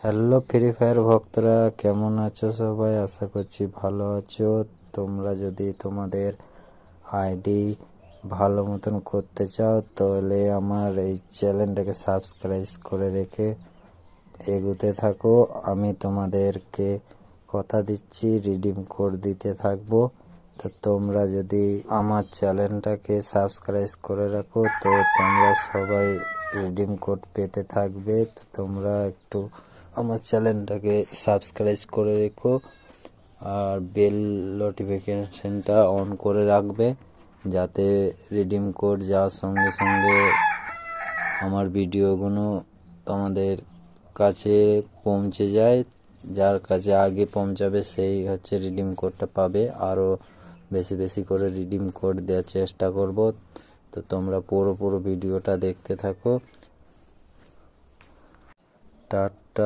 Hello free fire ভক্তরা, কেমন আছো সবাই? আশা করছি ভালো আছো। তোমরা যদি তোমাদের আইডি ভালো মতন করতে চাও তাহলে আমার এই চ্যানেলটাকে সাবস্ক্রাইব করে রেখে এগোতে থাকো। আমি তোমাদেরকে কথা দিচ্ছি রিডিম কোড দিতে থাকবো। তো তোমরা যদি আমার চ্যানেলটাকে সাবস্ক্রাইব করে রাখো তো তোমরা সবাই রিডিম কোড পেতে থাকবে। তো তোমরা একটু আমার চ্যানেলটাকে সাবস্ক্রাইব করে রেখো আর বেল নোটিফিকেশনটা অন করে রাখবে, যাতে রিডিম কোড যাওয়ার সঙ্গে সঙ্গে আমার ভিডিওগুলো তোমাদের কাছে পৌঁছে যায়। যার কাছে আগে পৌঁছাবে সেই হচ্ছে রিডিম কোডটা পাবে। আরও বেশি বেশি করে রিডিম কোড দেওয়ার চেষ্টা করব। তো তোমরা পুরো ভিডিওটা দেখতে থাকো। টাটা।